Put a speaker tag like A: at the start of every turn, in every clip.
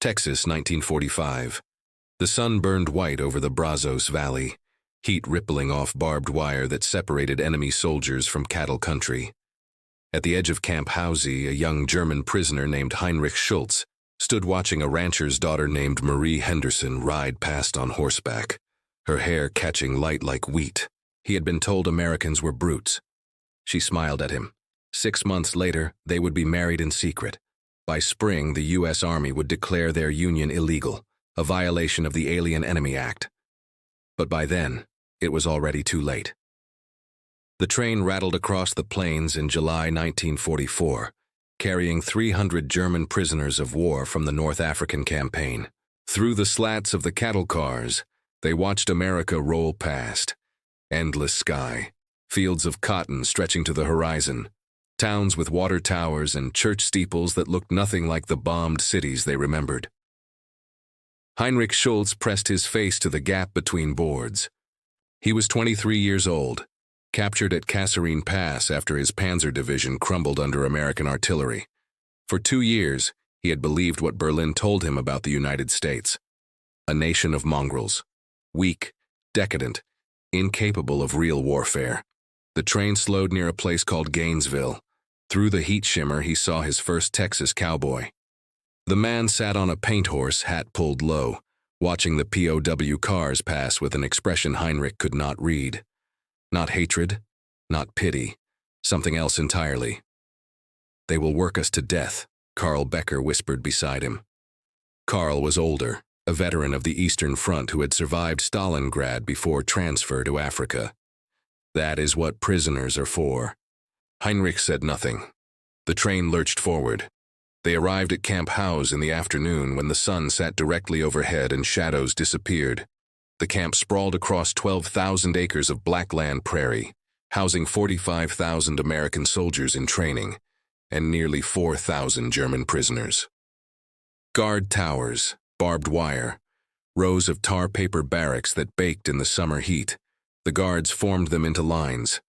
A: Texas, 1945. The sun burned white over the Brazos Valley, heat rippling off barbed wire that separated enemy soldiers from cattle country. At the edge of Camp Housie, a young German prisoner named Heinrich Schultz stood watching a rancher's daughter named Marie Henderson ride past on horseback, her hair catching light like wheat. He had been told Americans were brutes. She smiled at him. 6 months later, they would be married in secret. By spring, the U.S. Army would declare their union illegal, a violation of the Alien Enemy Act. But by then, it was already too late. The train rattled across the plains in July 1944, carrying 300 German prisoners of war from the North African campaign. Through the slats of the cattle cars, they watched America roll past. Endless sky, fields of cotton stretching to the horizon, towns with water towers and church steeples that looked nothing like the bombed cities they remembered. Heinrich Schultz pressed his face to the gap between boards. He was 23 years old, captured at Kasserine Pass after his Panzer Division crumbled under American artillery. For 2 years, he had believed what Berlin told him about the United States. A nation of mongrels, weak, decadent, incapable of real warfare. The train slowed near a place called Gainesville. Through the heat shimmer, he saw his first Texas cowboy. The man sat on a paint horse, hat pulled low, watching the POW cars pass with an expression Heinrich could not read. Not hatred, not pity, something else entirely. "They will work us to death," Carl Becker whispered beside him. Carl was older, a veteran of the Eastern Front who had survived Stalingrad before transfer to Africa. "That is what prisoners are for." Heinrich said nothing. The train lurched forward. They arrived at Camp House in the afternoon when the sun sat directly overhead and shadows disappeared. The camp sprawled across 12,000 acres of blackland prairie, housing 45,000 American soldiers in training and nearly 4,000 German prisoners. Guard towers, barbed wire, rows of tar paper barracks that baked in the summer heat. The guards formed them into lines.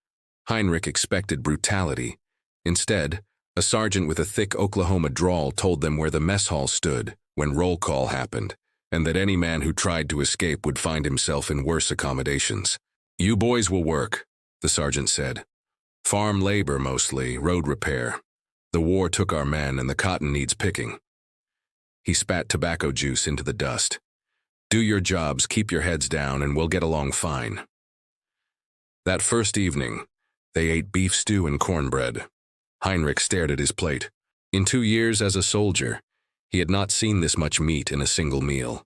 A: Heinrich expected brutality. Instead, a sergeant with a thick Oklahoma drawl told them where the mess hall stood when roll call happened, and that any man who tried to escape would find himself in worse accommodations. "You boys will work," the sergeant said. "Farm labor mostly, road repair. The war took our men and the cotton needs picking." He spat tobacco juice into the dust. "Do your jobs, keep your heads down, and we'll get along fine." That first evening, they ate beef stew and cornbread. Heinrich stared at his plate. In 2 years as a soldier, he had not seen this much meat in a single meal.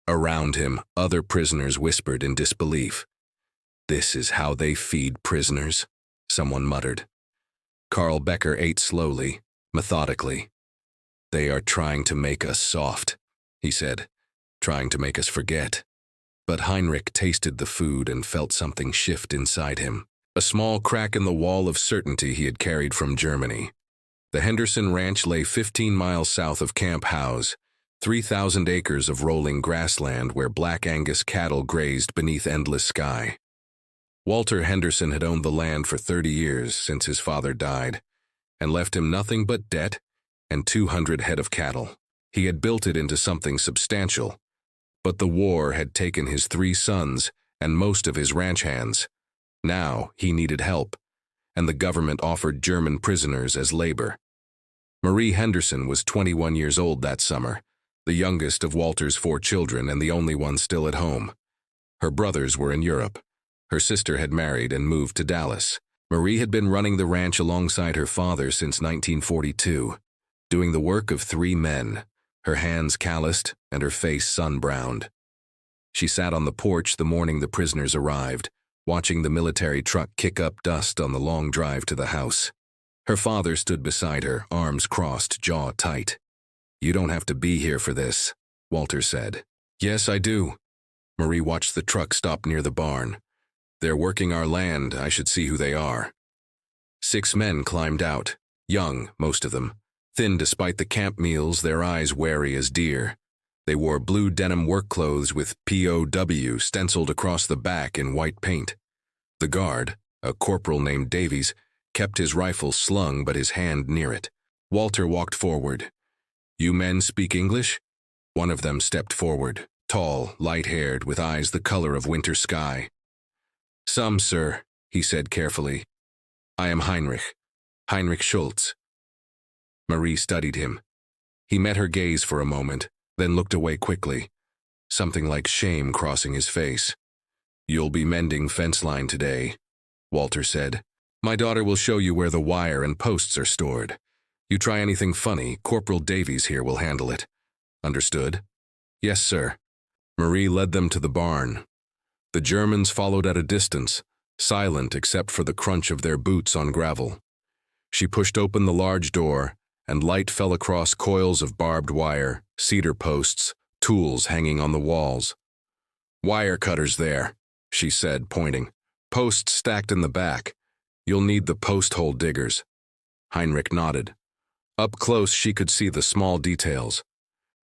A: Around him, other prisoners whispered in disbelief. "This is how they feed prisoners," someone muttered. Carl Becker ate slowly, methodically. "They are trying to make us soft," he said, "trying to make us forget." But Heinrich tasted the food and felt something shift inside him. A small crack in the wall of certainty he had carried from Germany. The Henderson Ranch lay 15 miles south of Camp House, 3,000 acres of rolling grassland where Black Angus cattle grazed beneath endless sky. Walter Henderson had owned the land for 30 years since his father died, and left him nothing but debt and 200 head of cattle. He had built it into something substantial, but the war had taken his 3 sons and most of his ranch hands. Now he needed help, and the government offered German prisoners as labor. Marie Henderson was 21 years old that summer, the youngest of Walter's 4 children and the only one still at home. Her brothers were in Europe. Her sister had married and moved to Dallas. Marie had been running the ranch alongside her father since 1942, doing the work of 3 men, her hands calloused and her face sun-browned. She sat on the porch the morning the prisoners arrived, watching the military truck kick up dust on the long drive to the house. Her father stood beside her, arms crossed, jaw tight. "You don't have to be here for this," Walter said. "Yes, I do." Marie watched the truck stop near the barn. "They're working our land, I should see who they are." 6 men climbed out, young, most of them, thin despite the camp meals, their eyes wary as deer. They wore blue denim work clothes with POW stenciled across the back in white paint. The guard, a corporal named Davies, kept his rifle slung but his hand near it. Walter walked forward. "You men speak English?" One of them stepped forward, tall, light-haired, with eyes the color of winter sky. "Some, sir," he said carefully. "I am Heinrich Schultz." Marie studied him. He met her gaze for a moment, then looked away quickly, something like shame crossing his face. "You'll be mending fence line today," Walter said. "My daughter will show you where the wire and posts are stored. You try anything funny, Corporal Davies here will handle it. Understood?" "Yes, sir." Marie led them to the barn. The Germans followed at a distance, silent except for the crunch of their boots on gravel. She pushed open the large door, and light fell across coils of barbed wire, cedar posts, tools hanging on the walls. "Wire cutters there," she said, pointing. "Posts stacked in the back. You'll need the post hole diggers." Heinrich nodded. Up close she could see the small details.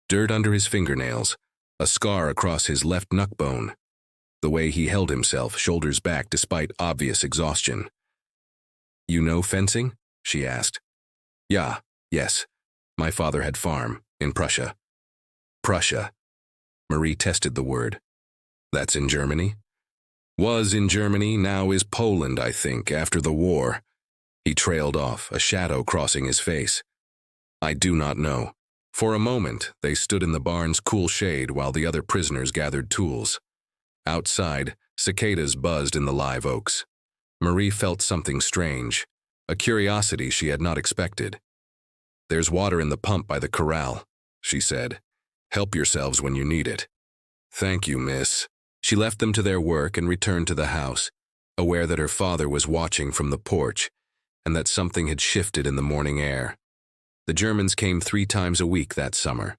A: Dirt under his fingernails, a scar across his left knuck bone. The way he held himself, shoulders back despite obvious exhaustion. "You know fencing?" she asked. "Yeah, yes. My father had farm, in Prussia." "Prussia." Marie tested the word. "That's in Germany?" "Was in Germany, now is Poland, I think, after the war." He trailed off, a shadow crossing his face. "I do not know." For a moment, they stood in the barn's cool shade while the other prisoners gathered tools. Outside, cicadas buzzed in the live oaks. Marie felt something strange, a curiosity she had not expected. "There's water in the pump by the corral," she said. "Help yourselves when you need it." "Thank you, miss." She left them to their work and returned to the house, aware that her father was watching from the porch and that something had shifted in the morning air. The Germans came 3 times a week that summer.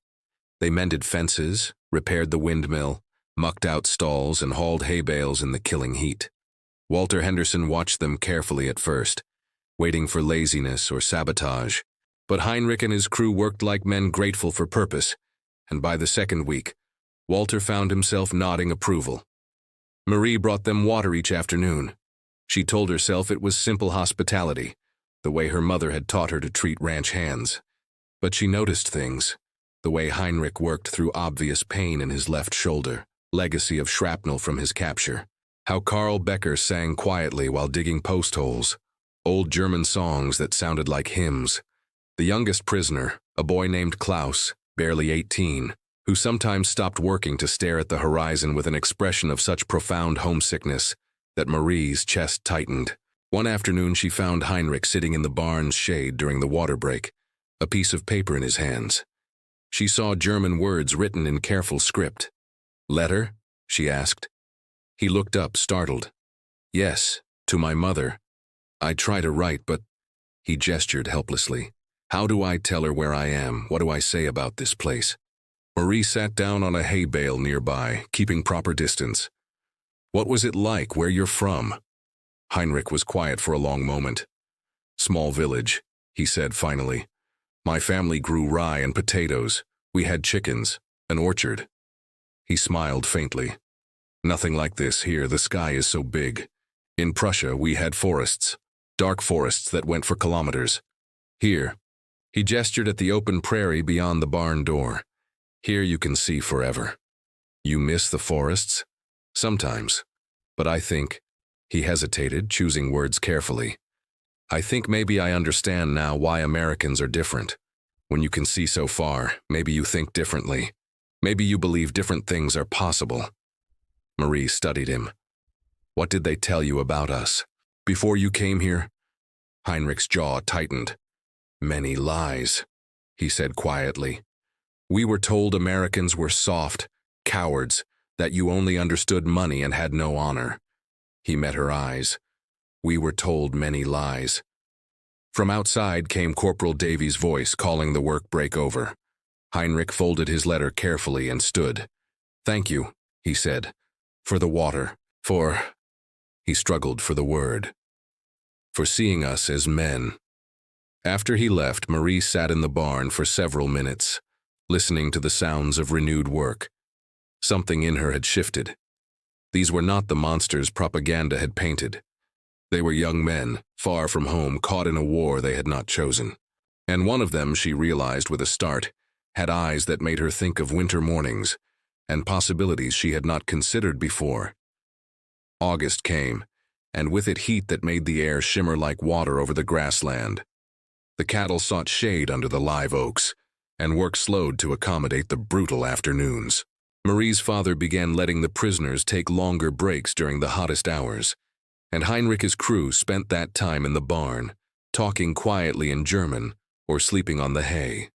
A: They mended fences, repaired the windmill, mucked out stalls, and hauled hay bales in the killing heat. Walter Henderson watched them carefully at first, waiting for laziness or sabotage. But Heinrich and his crew worked like men grateful for purpose, and by the second week, Walter found himself nodding approval. Marie brought them water each afternoon. She told herself it was simple hospitality, the way her mother had taught her to treat ranch hands. But she noticed things, the way Heinrich worked through obvious pain in his left shoulder, legacy of shrapnel from his capture. How Carl Becker sang quietly while digging post holes, old German songs that sounded like hymns. The youngest prisoner, a boy named Klaus, barely 18, who sometimes stopped working to stare at the horizon with an expression of such profound homesickness that Marie's chest tightened. One afternoon she found Heinrich sitting in the barn's shade during the water break, a piece of paper in his hands. She saw German words written in careful script. "Letter?" she asked. He looked up, startled. "Yes, to my mother. I try to write, but—" He gestured helplessly. "How do I tell her where I am? What do I say about this place?" Marie sat down on a hay bale nearby, keeping proper distance. "What was it like, where you're from?" Heinrich was quiet for a long moment. "Small village," he said finally. "My family grew rye and potatoes. We had chickens, an orchard." He smiled faintly. "Nothing like this here, the sky is so big. In Prussia, we had forests, dark forests that went for kilometers. Here," he gestured at the open prairie beyond the barn door. "Here you can see forever. You miss the forests?" "Sometimes. But I think—" He hesitated, choosing words carefully. "I think maybe I understand now why Americans are different. When you can see so far, maybe you think differently. Maybe you believe different things are possible." Marie studied him. "What did they tell you about us? Before you came here?" Heinrich's jaw tightened. "Many lies," he said quietly. "We were told Americans were soft, cowards, that you only understood money and had no honor." He met her eyes. "We were told many lies." From outside came Corporal Davies' voice calling the work break over. Heinrich folded his letter carefully and stood. "Thank you," he said, "for the water, for—" He struggled for the word. "For seeing us as men." After he left, Marie sat in the barn for several minutes, listening to the sounds of renewed work. Something in her had shifted. These were not the monsters propaganda had painted. They were young men, far from home, caught in a war they had not chosen. And one of them, she realized with a start, had eyes that made her think of winter mornings and possibilities she had not considered before. August came, and with it heat that made the air shimmer like water over the grassland. The cattle sought shade under the live oaks, and work slowed to accommodate the brutal afternoons. Marie's father began letting the prisoners take longer breaks during the hottest hours, and Heinrich's crew spent that time in the barn, talking quietly in German or sleeping on the hay.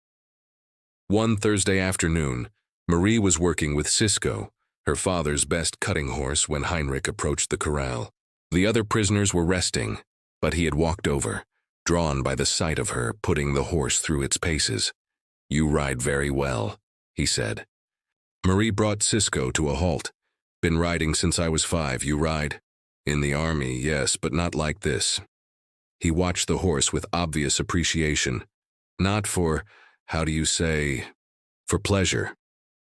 A: One Thursday afternoon, Marie was working with Cisco, her father's best cutting horse, when Heinrich approached the corral. The other prisoners were resting, but he had walked over, drawn by the sight of her putting the horse through its paces. "You ride very well," he said. Marie brought Cisco to a halt. "Been riding since I was 5, you ride?" "In the army, yes, but not like this." He watched the horse with obvious appreciation. Not for, how do you say, for pleasure.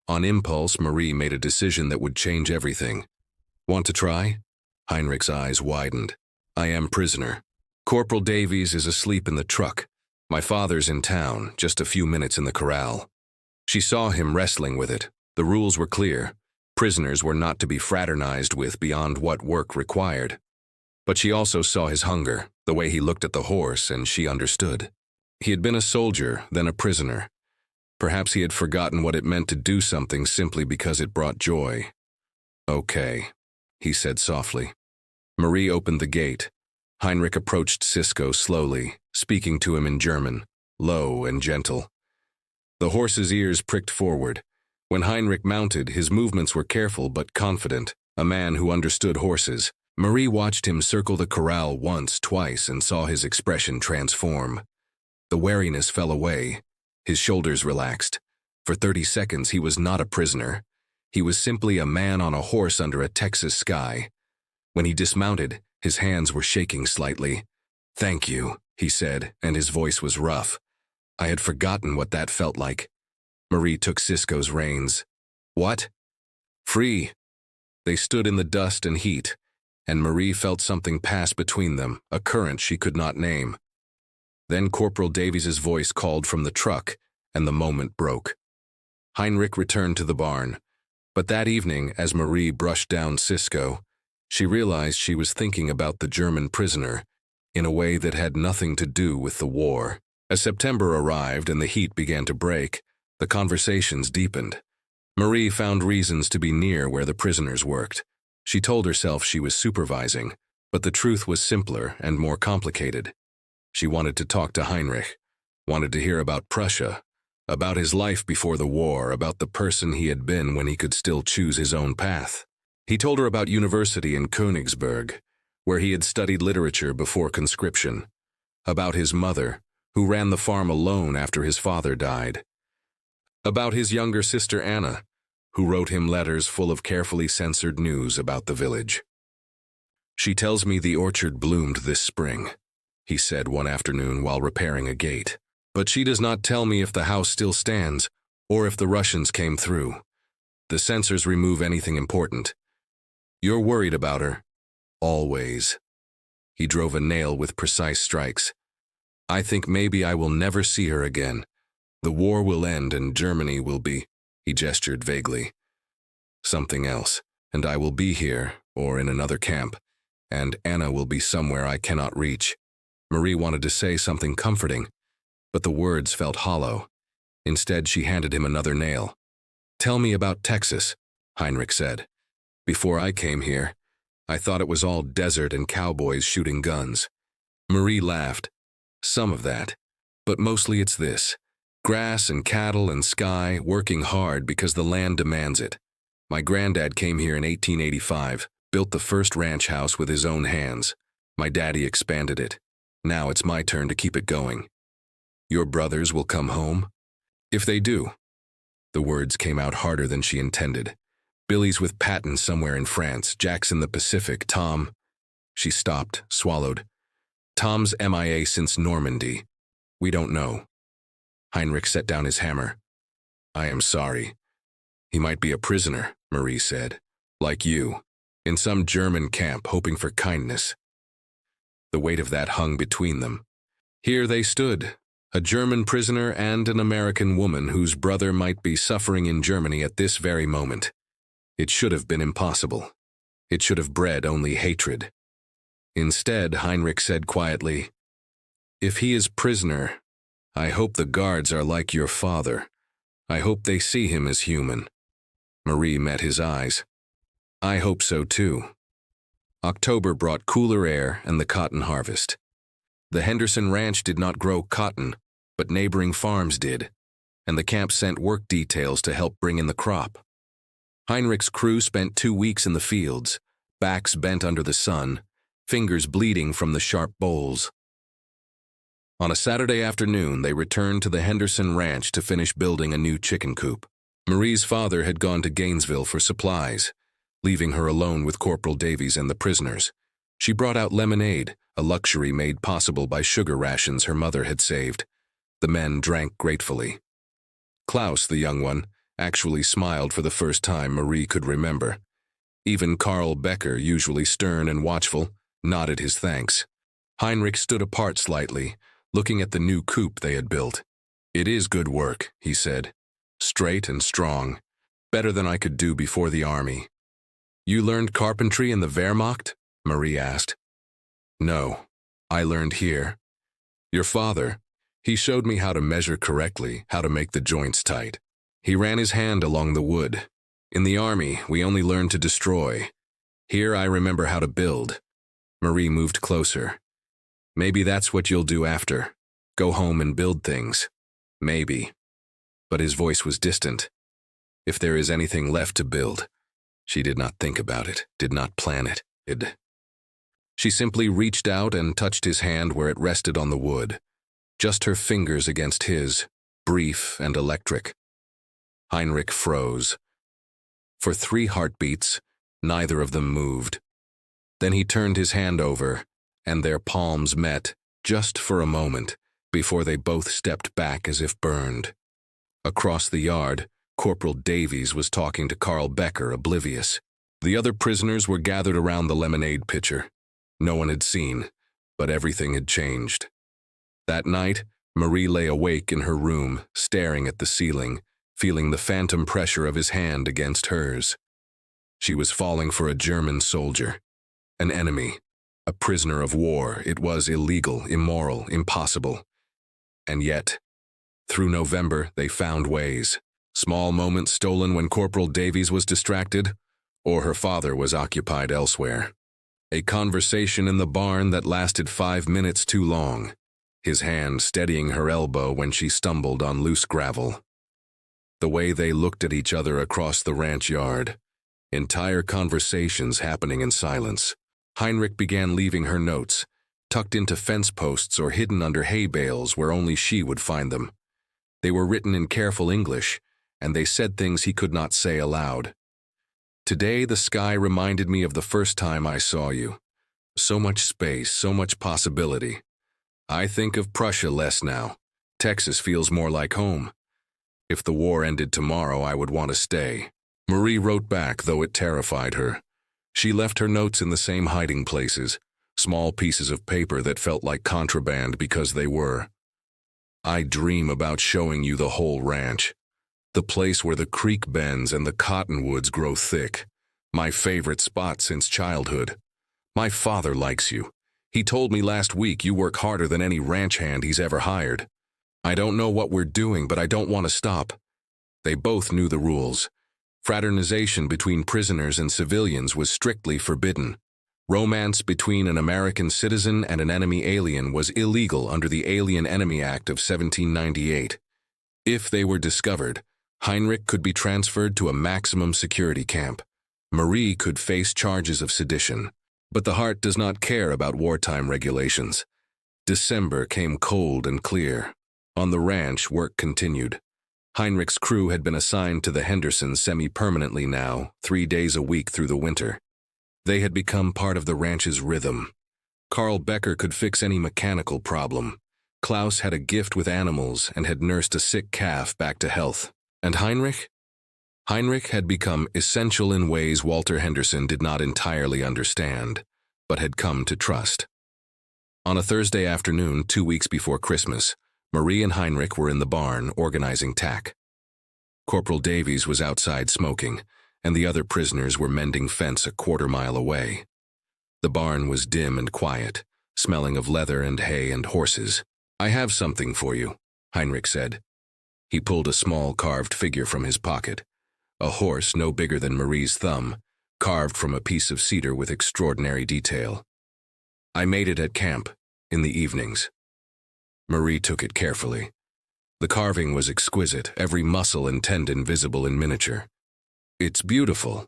A: On impulse, Marie made a decision that would change everything. "Want to try?" Heinrich's eyes widened. "I am prisoner. Corporal Davies is asleep in the truck. My father's in town, just a few minutes in the corral." She saw him wrestling with it. The rules were clear. Prisoners were not to be fraternized with beyond what work required. But she also saw his hunger, the way he looked at the horse, and she understood. He had been a soldier, then a prisoner. Perhaps he had forgotten what it meant to do something simply because it brought joy. "Okay," he said softly. Marie opened the gate. Heinrich approached Cisco slowly, speaking to him in German, low and gentle. The horse's ears pricked forward. When Heinrich mounted, his movements were careful but confident, a man who understood horses. Marie watched him circle the corral once, twice, and saw his expression transform. The wariness fell away. His shoulders relaxed. For 30 seconds, he was not a prisoner. He was simply a man on a horse under a Texas sky. When he dismounted, his hands were shaking slightly. "Thank you," he said, and his voice was rough. "I had forgotten what that felt like." Marie took Cisco's reins. "What?" "Free." They stood in the dust and heat, and Marie felt something pass between them, a current she could not name. Then Corporal Davies's voice called from the truck, and the moment broke. Heinrich returned to the barn, but that evening, as Marie brushed down Cisco, she realized she was thinking about the German prisoner in a way that had nothing to do with the war. As September arrived and the heat began to break, the conversations deepened. Marie found reasons to be near where the prisoners worked. She told herself she was supervising, but the truth was simpler and more complicated. She wanted to talk to Heinrich, wanted to hear about Prussia, about his life before the war, about the person he had been when he could still choose his own path. He told her about university in Königsberg, where he had studied literature before conscription, about his mother, who ran the farm alone after his father died, about his younger sister Anna, who wrote him letters full of carefully censored news about the village. "She tells me the orchard bloomed this spring," he said one afternoon while repairing a gate. "But she does not tell me if the house still stands or if the Russians came through. The censors remove anything important. You're worried about her. Always." He drove a nail with precise strikes. "I think maybe I will never see her again. The war will end and Germany will be," he gestured vaguely, "something else, and I will be here, or in another camp, and Anna will be somewhere I cannot reach." Marie wanted to say something comforting, but the words felt hollow. Instead, she handed him another nail. "Tell me about Texas," Heinrich said. "Before I came here, I thought it was all desert and cowboys shooting guns." Marie laughed. "Some of that, but mostly it's this. Grass and cattle and sky, working hard because the land demands it. My granddad came here in 1885, built the first ranch house with his own hands. My daddy expanded it. Now it's my turn to keep it going. Your brothers will come home? If they do." The words came out harder than she intended. "Billy's with Patton somewhere in France, Jack's in the Pacific, Tom—" She stopped, swallowed. "Tom's MIA since Normandy. We don't know." Heinrich set down his hammer. "I am sorry. He might be a prisoner," Marie said. "Like you, in some German camp hoping for kindness." The weight of that hung between them. Here they stood, A German prisoner and an American woman whose brother might be suffering in Germany at this very moment. It should have been impossible. It should have bred only hatred. Instead, Heinrich said quietly, "If he is prisoner, I hope the guards are like your father. I hope they see him as human." Marie met his eyes. "I hope so too." October brought cooler air and the cotton harvest. The Henderson Ranch did not grow cotton, but neighboring farms did, and the camp sent work details to help bring in the crop. Heinrich's crew spent 2 weeks in the fields, backs bent under the sun, fingers bleeding from the sharp bowls. On a Saturday afternoon, they returned to the Henderson Ranch to finish building a new chicken coop. Marie's father had gone to Gainesville for supplies, leaving her alone with Corporal Davies and the prisoners. She brought out lemonade, a luxury made possible by sugar rations her mother had saved. The men drank gratefully. Klaus, the young one, actually smiled for the first time Marie could remember. Even Carl Becker, usually stern and watchful, nodded his thanks. Heinrich stood apart slightly, looking at the new coop they had built. "It is good work," he said. "Straight and strong. Better than I could do before the army." "You learned carpentry in the Wehrmacht?" Marie asked. "No, I learned here. Your father, he showed me how to measure correctly, how to make the joints tight. He ran his hand along the wood. In the army, we only learned to destroy. Here I remember how to build." Marie moved closer. "Maybe that's what you'll do after. Go home and build things. Maybe." But his voice was distant. If there is anything left to build. She did not think about it, did not plan it. She simply reached out and touched his hand where it rested on the wood. Just her fingers against his, brief and electric. Heinrich froze. For 3 heartbeats, neither of them moved. Then he turned his hand over, and their palms met, just for a moment, before they both stepped back as if burned. Across the yard, Corporal Davies was talking to Carl Becker, oblivious. The other prisoners were gathered around the lemonade pitcher. No one had seen, but everything had changed. That night, Marie lay awake in her room, staring at the ceiling, feeling the phantom pressure of his hand against hers. She was falling for a German soldier, an enemy, a prisoner of war. It was illegal, immoral, impossible. And yet, through November, they found ways. Small moments stolen when Corporal Davies was distracted, or her father was occupied elsewhere. A conversation in the barn that lasted 5 minutes too long, his hand steadying her elbow when she stumbled on loose gravel. The way they looked at each other across the ranch yard, entire conversations happening in silence. Heinrich began leaving her notes, tucked into fence posts or hidden under hay bales where only she would find them. They were written in careful English, and they said things he could not say aloud. "Today the sky reminded me of the first time I saw you. So much space, so much possibility. I think of Prussia less now. Texas feels more like home. If the war ended tomorrow, I would want to stay." Marie wrote back, though it terrified her. She left her notes in the same hiding places, small pieces of paper that felt like contraband because they were. "I dream about showing you the whole ranch. The place where the creek bends and the cottonwoods grow thick. My favorite spot since childhood. My father likes you. He told me last week you work harder than any ranch hand he's ever hired. I don't know what we're doing, but I don't want to stop." They both knew the rules. Fraternization between prisoners and civilians was strictly forbidden. Romance between an American citizen and an enemy alien was illegal under the Alien Enemy Act of 1798. If they were discovered, Heinrich could be transferred to a maximum security camp. Marie could face charges of sedition. But the heart does not care about wartime regulations. December came cold and clear. On the ranch, work continued. Heinrich's crew had been assigned to the Hendersons semi-permanently now, 3 days a week through the winter. They had become part of the ranch's rhythm. Carl Becker could fix any mechanical problem. Klaus had a gift with animals and had nursed a sick calf back to health. And Heinrich? Heinrich had become essential in ways Walter Henderson did not entirely understand, but had come to trust. On a Thursday afternoon, 2 weeks before Christmas, Marie and Heinrich were in the barn organizing tack. Corporal Davies was outside smoking, and the other prisoners were mending fence a quarter-mile away. The barn was dim and quiet, smelling of leather and hay and horses. "I have something for you," Heinrich said. He pulled a small carved figure from his pocket, a horse no bigger than Marie's thumb, carved from a piece of cedar with extraordinary detail. "I made it at camp, in the evenings." Marie took it carefully. The carving was exquisite, every muscle and tendon visible in miniature. "It's beautiful.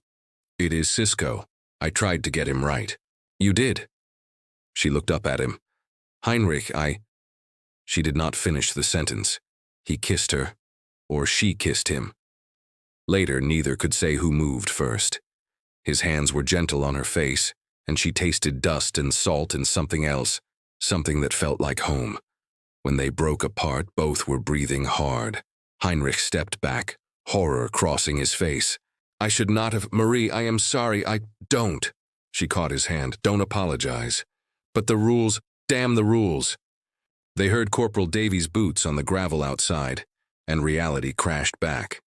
A: It is Cisco. I tried to get him right." "You did?" She looked up at him. "Heinrich, She did not finish the sentence. He kissed her, or she kissed him. Later, neither could say who moved first. His hands were gentle on her face, and she tasted dust and salt and something else, something that felt like home. When they broke apart, both were breathing hard. Heinrich stepped back, horror crossing his face. "I should not have— Marie, I am sorry, don't." She caught his hand. "Don't apologize." "But the rules— damn the rules." They heard Corporal Davies' boots on the gravel outside, and reality crashed back.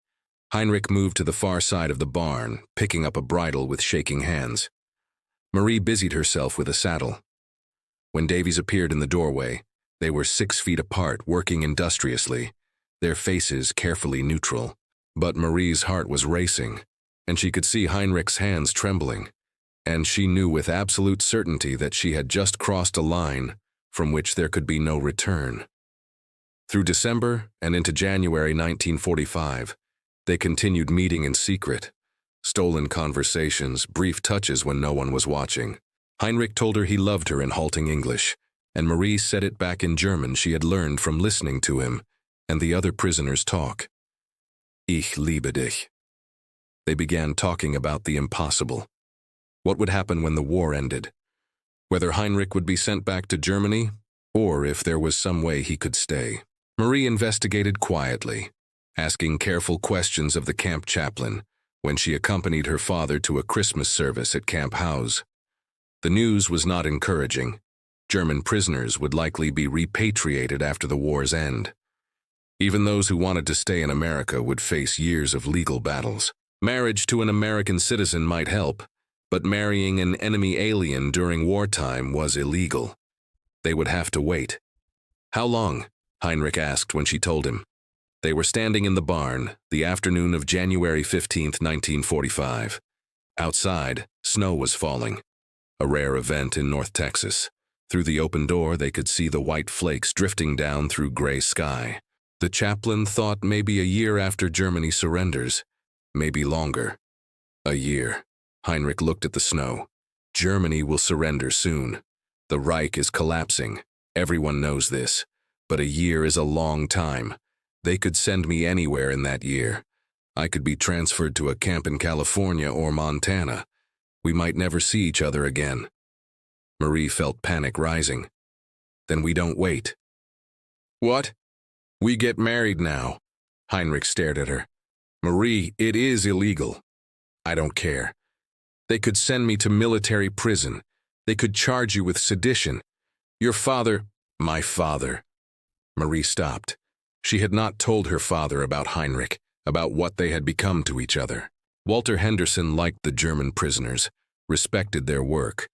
A: Heinrich moved to the far side of the barn, picking up a bridle with shaking hands. Marie busied herself with a saddle. When Davies appeared in the doorway, they were 6 feet apart, working industriously, their faces carefully neutral. But Marie's heart was racing, and she could see Heinrich's hands trembling, and she knew with absolute certainty that she had just crossed a line from which there could be no return. Through December and into January 1945, they continued meeting in secret, stolen conversations, brief touches when no one was watching. Heinrich told her he loved her in halting English, and Marie said it back in German she had learned from listening to him and the other prisoners talk. "Ich liebe dich." They began talking about the impossible. What would happen when the war ended? Whether Heinrich would be sent back to Germany, or if there was some way he could stay. Marie investigated quietly, asking careful questions of the camp chaplain when she accompanied her father to a Christmas service at Camp House. The news was not encouraging. German prisoners would likely be repatriated after the war's end. Even those who wanted to stay in America would face years of legal battles. Marriage to an American citizen might help, but marrying an enemy alien during wartime was illegal. They would have to wait. "How long?" Heinrich asked when she told him. They were standing in the barn, the afternoon of January 15, 1945. Outside, snow was falling, a rare event in North Texas. Through the open door, they could see the white flakes drifting down through gray sky. The chaplain thought maybe a year after Germany surrenders, maybe longer. A year. Heinrich looked at the snow. Germany will surrender soon. The Reich is collapsing. Everyone knows this. But a year is a long time. They could send me anywhere in that year. I could be transferred to a camp in California or Montana. We might never see each other again. Marie felt panic rising. "Then we don't wait." "What? We get married now." Heinrich stared at her. "Marie, it is illegal." "I don't care. They could send me to military prison. They could charge you with sedition. Your father—" "My father." Marie stopped. She had not told her father about Heinrich, about what they had become to each other. Walter Henderson liked the German prisoners, respected their work,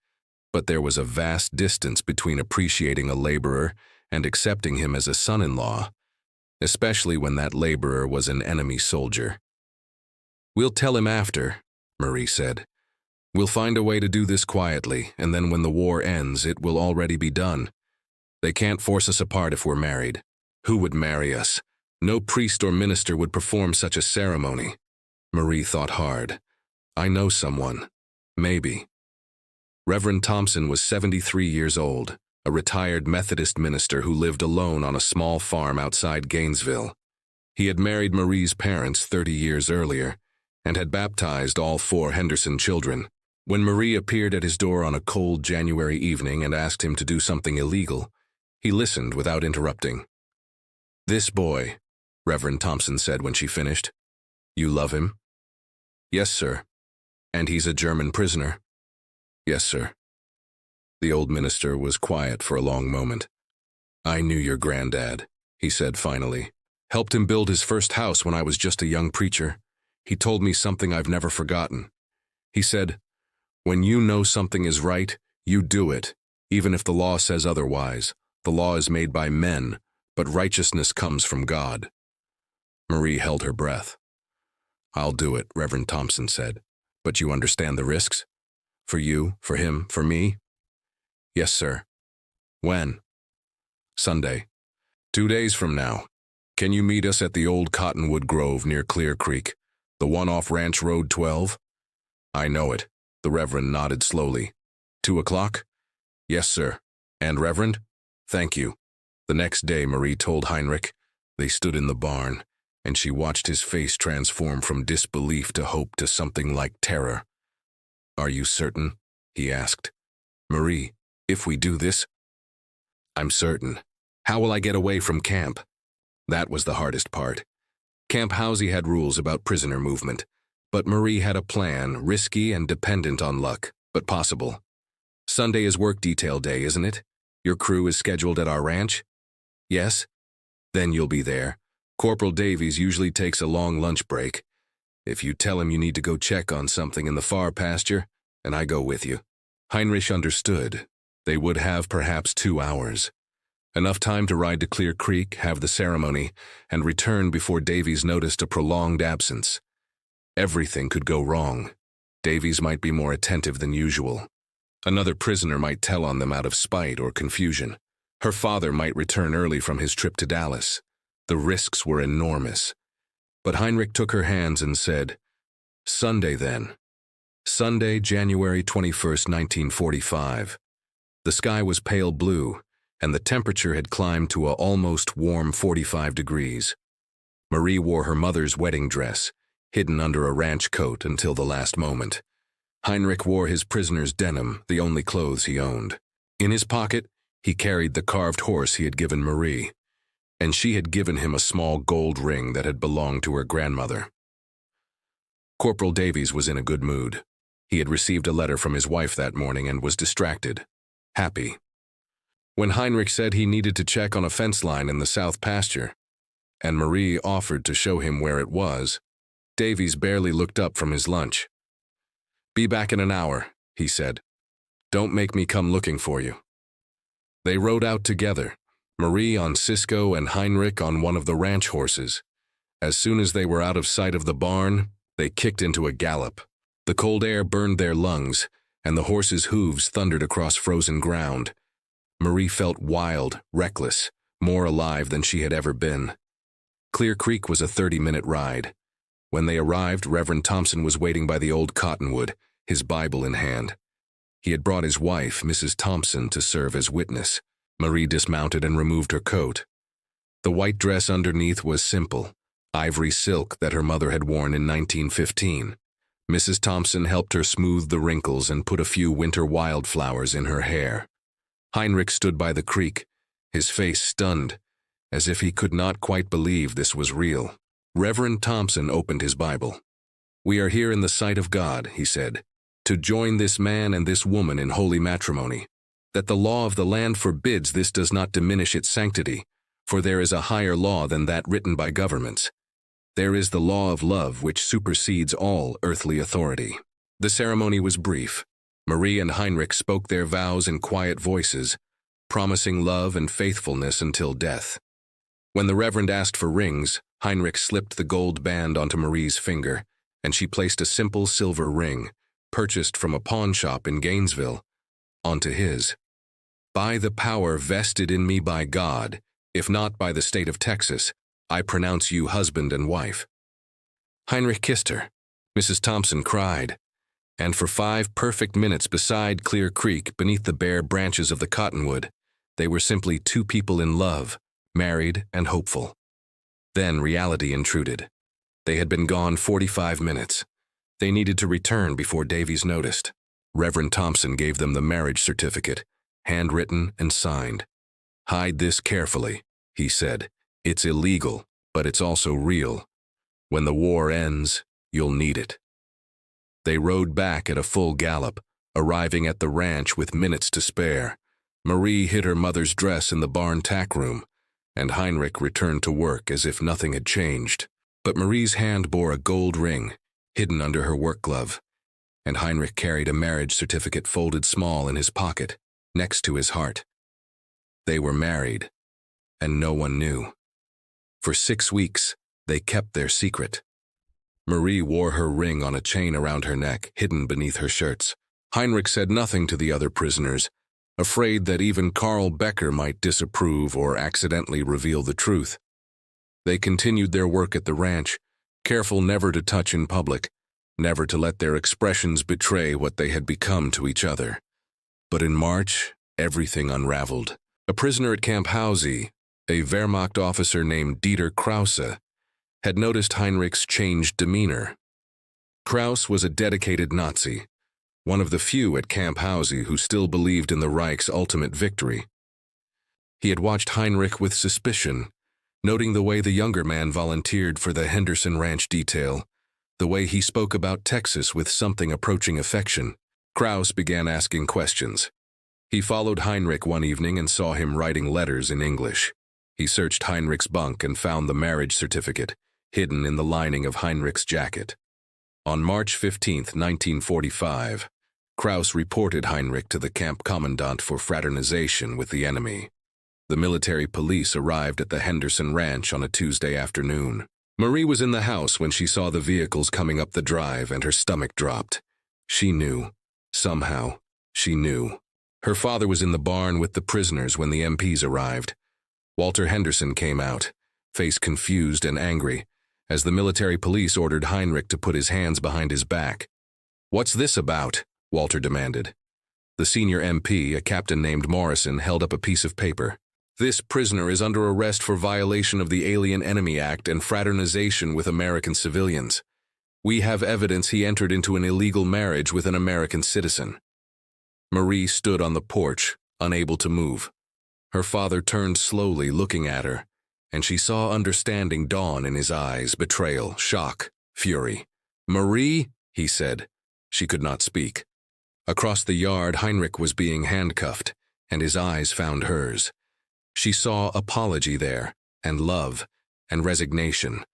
A: but there was a vast distance between appreciating a laborer and accepting him as a son-in-law, especially when that laborer was an enemy soldier. "We'll tell him after," Marie said. "We'll find a way to do this quietly, and then when the war ends, it will already be done. They can't force us apart if we're married. Who would marry us? No priest or minister would perform such a ceremony." Marie thought hard. "I know someone. Maybe." Reverend Thompson was 73 years old, a retired Methodist minister who lived alone on a small farm outside Gainesville. He had married Marie's parents 30 years earlier and had baptized all 4 Henderson children. When Marie appeared at his door on a cold January evening and asked him to do something illegal, he listened without interrupting. "This boy," Reverend Thompson said when she finished. "You love him?" "Yes, sir." "And he's a German prisoner?" "Yes, sir." The old minister was quiet for a long moment. "I knew your granddad," he said finally. Helped him build his first house when I was just a young preacher. He told me something I've never forgotten. He said, "When you know something is right, you do it, even if the law says otherwise. The law is made by men, but righteousness comes from God." Marie held her breath. "I'll do it," Reverend Thompson said. "But you understand the risks? For you, for him, for me?" "Yes, sir." "When?" "Sunday. 2 days from now. Can you meet us at the old cottonwood grove near Clear Creek, the one off Ranch Road 12? "I know it." The Reverend nodded slowly. 2 o'clock? "Yes, sir." "And Reverend?" "Thank you." The next day, Marie told Heinrich. They stood in the barn, and she watched his face transform from disbelief to hope to something like terror. "Are you certain?" he asked. "Marie, if we do this?" "I'm certain. How will I get away from camp?" That was the hardest part. Camp Housie had rules about prisoner movement, but Marie had a plan, risky and dependent on luck, but possible. "Sunday is work detail day, isn't it? Your crew is scheduled at our ranch?" "Yes." "Then you'll be there. Corporal Davies usually takes a long lunch break. If you tell him you need to go check on something in the far pasture, and I go with you." Heinrich understood. They would have perhaps 2 hours. Enough time to ride to Clear Creek, have the ceremony, and return before Davies noticed a prolonged absence. Everything could go wrong. Davies might be more attentive than usual. Another prisoner might tell on them out of spite or confusion. Her father might return early from his trip to Dallas. The risks were enormous. But Heinrich took her hands and said, "Sunday then." Sunday, January 21st, 1945. The sky was pale blue, and the temperature had climbed to a almost warm 45 degrees. Marie wore her mother's wedding dress, hidden under a ranch coat until the last moment. Heinrich wore his prisoner's denim, the only clothes he owned. In his pocket, he carried the carved horse he had given Marie, and she had given him a small gold ring that had belonged to her grandmother. Corporal Davies was in a good mood. He had received a letter from his wife that morning and was distracted, happy. When Heinrich said he needed to check on a fence line in the south pasture, and Marie offered to show him where it was, Davies barely looked up from his lunch. "Be back in an hour," he said. "Don't make me come looking for you." They rode out together, Marie on Cisco and Heinrich on one of the ranch horses. As soon as they were out of sight of the barn, they kicked into a gallop. The cold air burned their lungs, and the horses' hooves thundered across frozen ground. Marie felt wild, reckless, more alive than she had ever been. Clear Creek was a 30-minute ride. When they arrived, Reverend Thompson was waiting by the old cottonwood, his Bible in hand. He had brought his wife, Mrs. Thompson, to serve as witness. Marie dismounted and removed her coat. The white dress underneath was simple, ivory silk that her mother had worn in 1915. Mrs. Thompson helped her smooth the wrinkles and put a few winter wildflowers in her hair. Heinrich stood by the creek, his face stunned, as if he could not quite believe this was real. Reverend Thompson opened his Bible. "We are here in the sight of God," he said, "to join this man and this woman in holy matrimony. That the law of the land forbids this does not diminish its sanctity, for there is a higher law than that written by governments. There is the law of love which supersedes all earthly authority." The ceremony was brief. Marie and Heinrich spoke their vows in quiet voices, promising love and faithfulness until death. When the Reverend asked for rings, Heinrich slipped the gold band onto Marie's finger, and she placed a simple silver ring, purchased from a pawn shop in Gainesville, onto his. "By the power vested in me by God, if not by the state of Texas, I pronounce you husband and wife." Heinrich kissed her. Mrs. Thompson cried. And for 5 perfect minutes beside Clear Creek, beneath the bare branches of the cottonwood, they were simply 2 people in love, married and hopeful. Then reality intruded. They had been gone 45 minutes. They needed to return before Davies noticed. Reverend Thompson gave them the marriage certificate, handwritten and signed. "Hide this carefully," he said. "It's illegal, but it's also real. When the war ends, you'll need it." They rode back at a full gallop, arriving at the ranch with minutes to spare. Marie hid her mother's dress in the barn tack room. and Heinrich returned to work as if nothing had changed. But Marie's hand bore a gold ring, hidden under her work glove, and Heinrich carried a marriage certificate folded small in his pocket, next to his heart. They were married, and no one knew. For 6 weeks, they kept their secret. Marie wore her ring on a chain around her neck, hidden beneath her shirts. Heinrich said nothing to the other prisoners, afraid that even Carl Becker might disapprove or accidentally reveal the truth. They continued their work at the ranch, careful never to touch in public, never to let their expressions betray what they had become to each other. But in March, everything unraveled. A prisoner at Camp WWII, a Wehrmacht officer named Dieter Krause, had noticed Heinrich's changed demeanor. Krause was a dedicated Nazi, one of the few at Camp WWII who still believed in the Reich's ultimate victory. He had watched Heinrich with suspicion, noting the way the younger man volunteered for the Henderson Ranch detail, the way he spoke about Texas with something approaching affection. Krause began asking questions. He followed Heinrich one evening and saw him writing letters in English. He searched Heinrich's bunk and found the marriage certificate, hidden in the lining of Heinrich's jacket. On March 15, 1945, Krause reported Heinrich to the camp commandant for fraternization with the enemy. The military police arrived at the Henderson Ranch on a Tuesday afternoon. Marie was in the house when she saw the vehicles coming up the drive, and her stomach dropped. She knew. Somehow, she knew. Her father was in the barn with the prisoners when the MPs arrived. Walter Henderson came out, face confused and angry, as the military police ordered Heinrich to put his hands behind his back. "What's this about?" Walter demanded. The senior MP, a captain named Morrison, held up a piece of paper. "This prisoner is under arrest for violation of the Alien Enemy Act and fraternization with American civilians. We have evidence he entered into an illegal marriage with an American citizen." Marie stood on the porch, unable to move. Her father turned slowly, looking at her, and she saw understanding dawn in his eyes, betrayal, shock, fury. "Marie," he said. She could not speak. Across the yard, Heinrich was being handcuffed, and his eyes found hers. She saw apology there, and love, and resignation.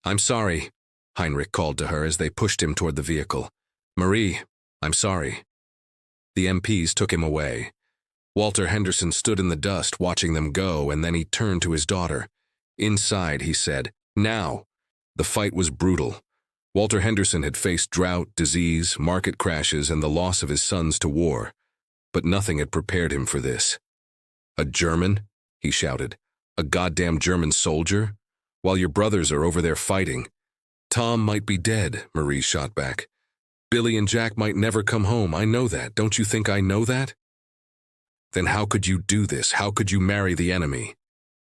A: "I'm sorry," Heinrich called to her as they pushed him toward the vehicle. "Marie, I'm sorry." The MPs took him away. Walter Henderson stood in the dust watching them go, and then he turned to his daughter. "Inside," he said. "Now." The fight was brutal. Walter Henderson had faced drought, disease, market crashes, and the loss of his sons to war. But nothing had prepared him for this. "A German?" he shouted. "A goddamn German soldier? While your brothers are over there fighting." "Tom might be dead," Marie shot back. "Billy and Jack might never come home. I know that. Don't you think I know that?" "Then how could you do this? How could you marry the enemy?"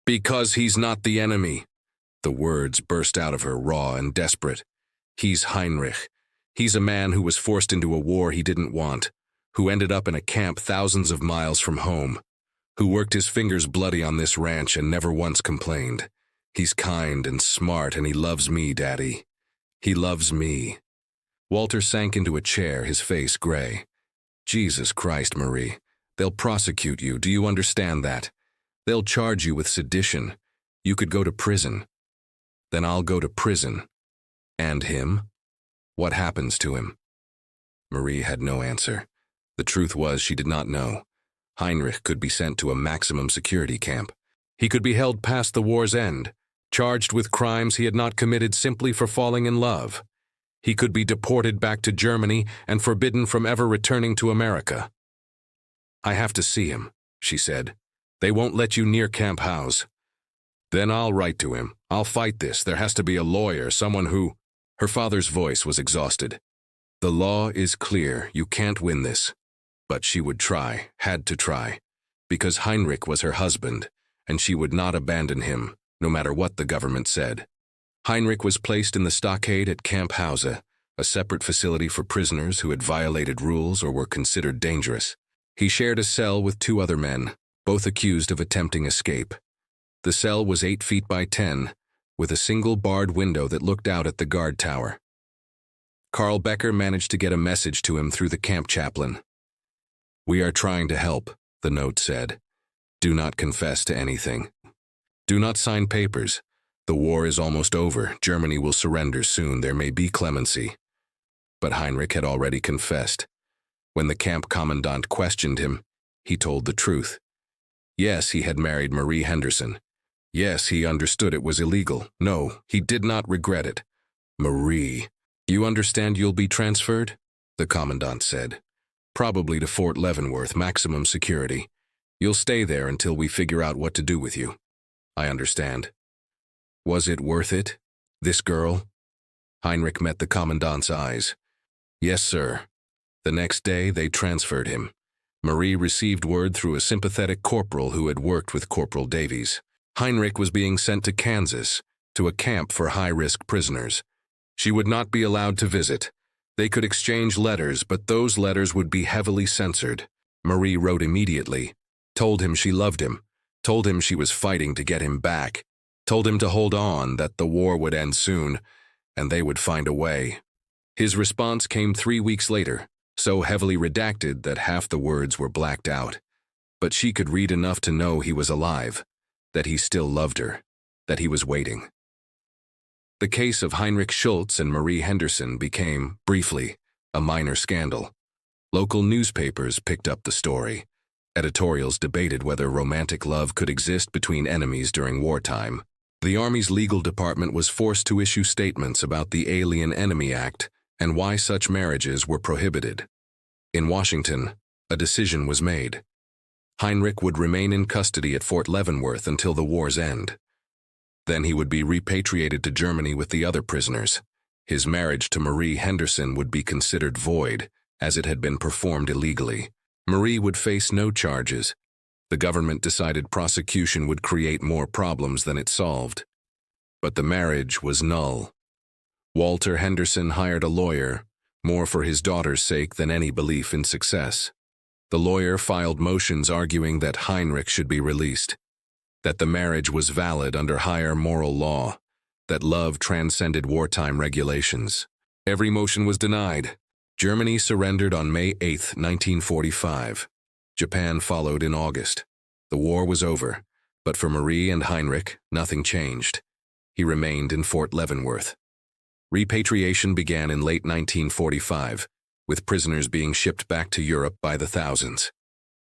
A: "Because he's not the enemy." The words burst out of her, raw and desperate. "He's Heinrich. He's a man who was forced into a war he didn't want, who ended up in a camp thousands of miles from home, who worked his fingers bloody on this ranch and never once complained. He's kind and smart, and he loves me, Daddy. He loves me." Walter sank into a chair, his face gray. "Jesus Christ, Marie. They'll prosecute you. Do you understand that? They'll charge you with sedition. You could go to prison. Then I'll go to prison. And him? What happens to him?" Marie had no answer. The truth was she did not know. Heinrich could be sent to a maximum security camp. He could be held past the war's end, charged with crimes he had not committed simply for falling in love. He could be deported back to Germany and forbidden from ever returning to America. "I have to see him," she said. "They won't let you near Camp WWII." "Then I'll write to him. I'll fight this. There has to be a lawyer, someone who—" Her father's voice was exhausted. "The law is clear. You can't win this." But she would try, had to try, because Heinrich was her husband, and she would not abandon him, no matter what the government said. Heinrich was placed in the stockade at Camp WWII, a separate facility for prisoners who had violated rules or were considered dangerous. He shared a cell with 2 other men, both accused of attempting escape. The cell was 8 feet by 10, with a single barred window that looked out at the guard tower. Carl Becker managed to get a message to him through the camp chaplain. "We are trying to help," the note said. "Do not confess to anything." Do not sign papers. The war is almost over. Germany will surrender soon. There may be clemency. But Heinrich had already confessed. When the camp commandant questioned him, he told the truth. Yes, he had married Marie Henderson. Yes, he understood it was illegal. No, he did not regret it. Marie, you understand you'll be transferred? The commandant said. Probably to Fort Leavenworth, maximum security. You'll stay there until we figure out what to do with you. I understand. Was it worth it? This girl? Heinrich met the commandant's eyes. Yes, sir. The next day, they transferred him. Marie received word through a sympathetic corporal who had worked with Corporal Davies. Heinrich was being sent to Kansas, to a camp for high-risk prisoners. She would not be allowed to visit. They could exchange letters, but those letters would be heavily censored. Marie wrote immediately, told him she loved him, told him she was fighting to get him back, told him to hold on, that the war would end soon, and they would find a way. His response came 3 weeks later, so heavily redacted that half the words were blacked out. But she could read enough to know he was alive, that he still loved her, that he was waiting. The case of Heinrich Schultz and Marie Henderson became, briefly, a minor scandal. Local newspapers picked up the story. Editorials debated whether romantic love could exist between enemies during wartime. The Army's legal department was forced to issue statements about the Alien Enemy Act and why such marriages were prohibited. In Washington, a decision was made. Heinrich would remain in custody at Fort Leavenworth until the war's end. Then he would be repatriated to Germany with the other prisoners. His marriage to Marie Henderson would be considered void, as it had been performed illegally. Marie would face no charges. The government decided prosecution would create more problems than it solved. But the marriage was null. Walter Henderson hired a lawyer, more for his daughter's sake than any belief in success. The lawyer filed motions arguing that Heinrich should be released, that the marriage was valid under higher moral law, that love transcended wartime regulations. Every motion was denied. Germany surrendered on May 8, 1945. Japan followed in August. The war was over, but for Marie and Heinrich, nothing changed. He remained in Fort Leavenworth. Repatriation began in late 1945, with prisoners being shipped back to Europe by the thousands.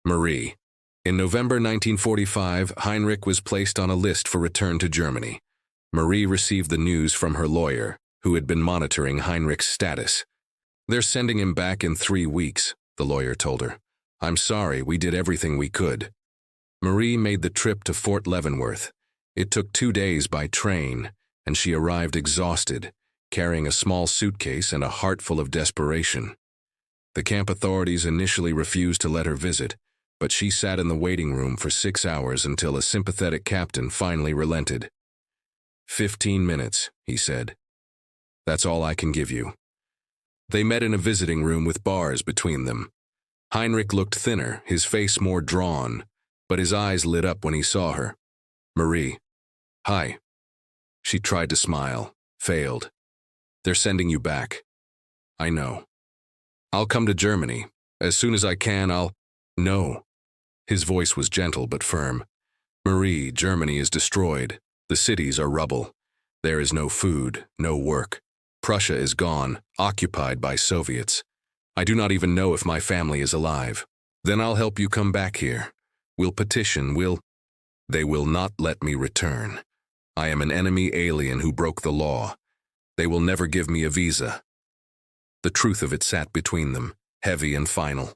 A: Marie. In November 1945, Heinrich was placed on a list for return to Germany. Marie received the news from her lawyer, who had been monitoring Heinrich's status. They're sending him back in 3 weeks, the lawyer told her. I'm sorry, we did everything we could. Marie made the trip to Fort Leavenworth. It took 2 days by train, and she arrived exhausted, carrying a small suitcase and a heart full of desperation. The camp authorities initially refused to let her visit, but she sat in the waiting room for 6 hours until a sympathetic captain finally relented. 15 minutes, he said. That's all I can give you. They met in a visiting room with bars between them. Heinrich looked thinner, his face more drawn, but his eyes lit up when he saw her. Marie. Hi. She tried to smile, failed. They're sending you back. I know. I'll come to Germany. As soon as I can, No. His voice was gentle but firm. Marie, Germany is destroyed. The cities are rubble. There is no food, no work. Prussia is gone, occupied by Soviets. I do not even know if my family is alive. Then I'll help you come back here. We'll petition, They will not let me return. I am an enemy alien who broke the law. They will never give me a visa. The truth of it sat between them, heavy and final.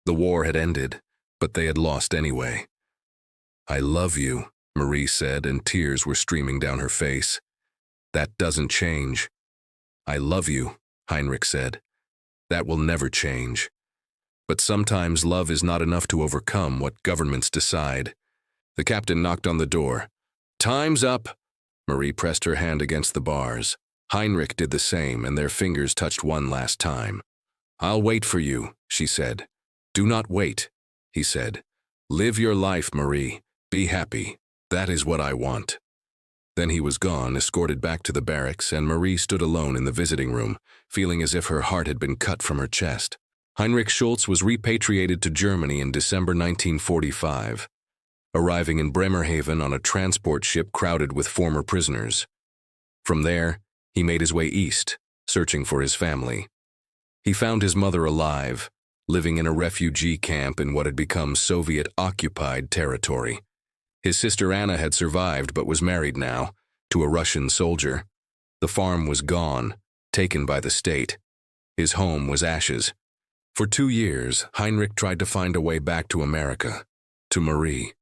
A: The war had ended, but they had lost anyway. I love you, Marie said, and tears were streaming down her face. That doesn't change. I love you, Heinrich said. That will never change. But sometimes love is not enough to overcome what governments decide. The captain knocked on the door. Time's up. Marie pressed her hand against the bars. Heinrich did the same, and their fingers touched one last time. I'll wait for you, she said. Do not wait, he said. Live your life, Marie. Be happy. That is what I want. Then he was gone, escorted back to the barracks, and Marie stood alone in the visiting room, feeling as if her heart had been cut from her chest. Heinrich Schultz was repatriated to Germany in December 1945. arriving in Bremerhaven on a transport ship crowded with former prisoners. From there, he made his way east, searching for his family. He found his mother alive, living in a refugee camp in what had become Soviet-occupied territory. His sister Anna had survived but was married now, to a Russian soldier. The farm was gone, taken by the state. His home was ashes. For 2 years, Heinrich tried to find a way back to America, to Marie.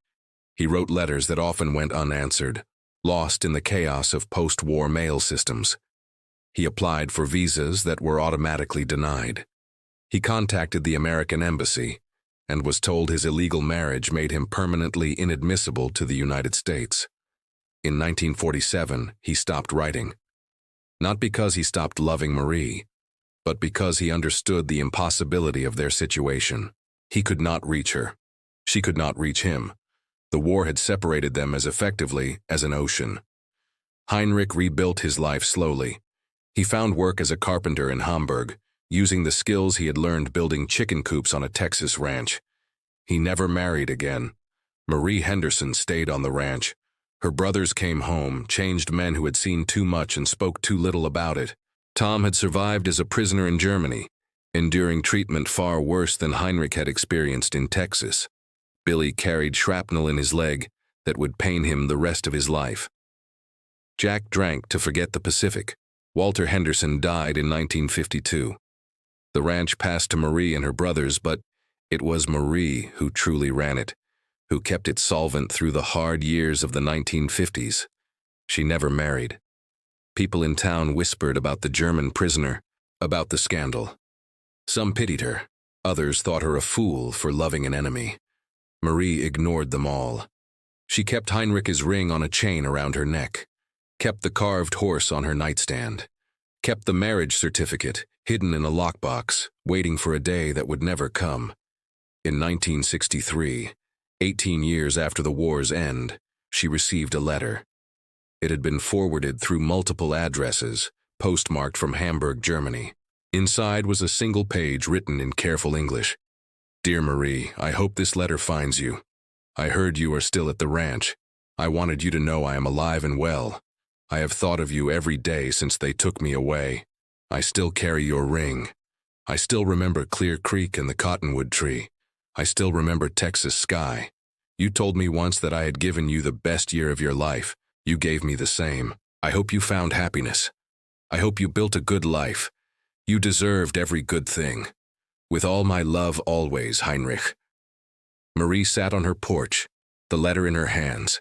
A: He wrote letters that often went unanswered, lost in the chaos of post-war mail systems. He applied for visas that were automatically denied. He contacted the American embassy and was told his illegal marriage made him permanently inadmissible to the United States. In 1947, he stopped writing. Not because he stopped loving Marie, but because he understood the impossibility of their situation. He could not reach her. She could not reach him. The war had separated them as effectively as an ocean. Heinrich rebuilt his life slowly. He found work as a carpenter in Hamburg, using the skills he had learned building chicken coops on a Texas ranch. He never married again. Marie Henderson stayed on the ranch. Her brothers came home, changed men who had seen too much and spoke too little about it. Tom had survived as a prisoner in Germany, enduring treatment far worse than Heinrich had experienced in Texas. Billy carried shrapnel in his leg that would pain him the rest of his life. Jack drank to forget the Pacific. Walter Henderson died in 1952. The ranch passed to Marie and her brothers, but it was Marie who truly ran it, who kept it solvent through the hard years of the 1950s. She never married. People in town whispered about the German prisoner, about the scandal. Some pitied her. Others thought her a fool for loving an enemy. Marie ignored them all. She kept Heinrich's ring on a chain around her neck, kept the carved horse on her nightstand, kept the marriage certificate hidden in a lockbox, waiting for a day that would never come. In 1963, 18 years after the war's end, she received a letter. It had been forwarded through multiple addresses, postmarked from Hamburg, Germany. Inside was a single page written in careful English. Dear Marie, I hope this letter finds you. I heard you are still at the ranch. I wanted you to know I am alive and well. I have thought of you every day since they took me away. I still carry your ring. I still remember Clear Creek and the cottonwood tree. I still remember Texas sky. You told me once that I had given you the best year of your life. You gave me the same. I hope you found happiness. I hope you built a good life. You deserved every good thing. With all my love always, Heinrich. Marie sat on her porch, the letter in her hands,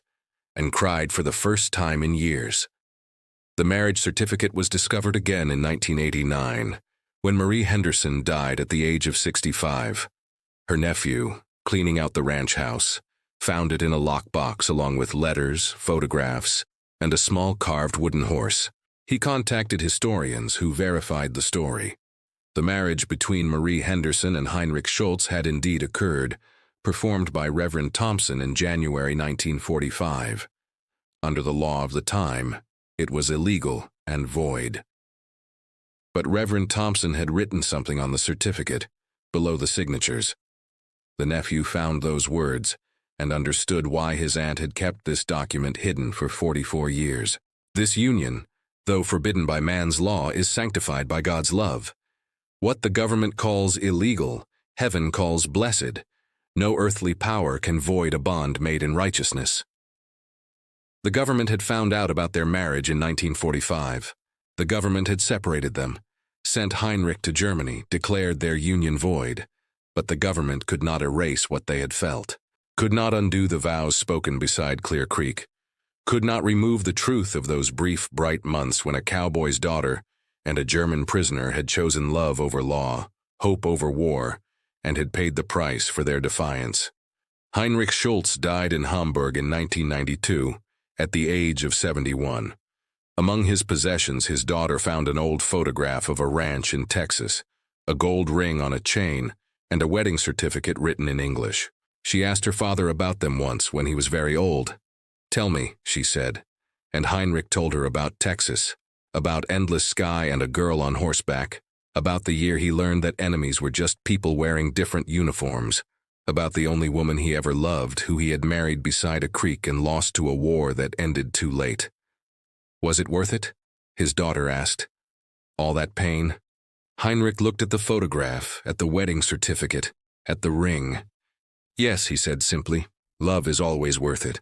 A: and cried for the first time in years. The marriage certificate was discovered again in 1989, when Marie Henderson died at the age of 65. Her nephew, cleaning out the ranch house, found it in a lockbox along with letters, photographs, and a small carved wooden horse. He contacted historians who verified the story. The marriage between Marie Henderson and Heinrich Schultz had indeed occurred, performed by Reverend Thompson in January 1945. Under the law of the time, it was illegal and void. But Reverend Thompson had written something on the certificate, below the signatures. The nephew found those words and understood why his aunt had kept this document hidden for 44 years. This union, though forbidden by man's law, is sanctified by God's love. What the government calls illegal, heaven calls blessed. No earthly power can void a bond made in righteousness. The government had found out about their marriage in 1945. The government had separated them, sent Heinrich to Germany, declared their union void. But the government could not erase what they had felt, could not undo the vows spoken beside Clear Creek, could not remove the truth of those brief, bright months when a cowboy's daughter and a German prisoner had chosen love over law, hope over war, and had paid the price for their defiance. Heinrich Schultz died in Hamburg in 1992, at the age of 71. Among his possessions, his daughter found an old photograph of a ranch in Texas, a gold ring on a chain, and a wedding certificate written in English. She asked her father about them once when he was very old. "Tell me," she said, and Heinrich told her about Texas, about endless sky and a girl on horseback, about the year he learned that enemies were just people wearing different uniforms, about the only woman he ever loved, who he had married beside a creek and lost to a war that ended too late. Was it worth it? His daughter asked. All that pain? Heinrich looked at the photograph, at the wedding certificate, at the ring. Yes, he said simply, love is always worth it.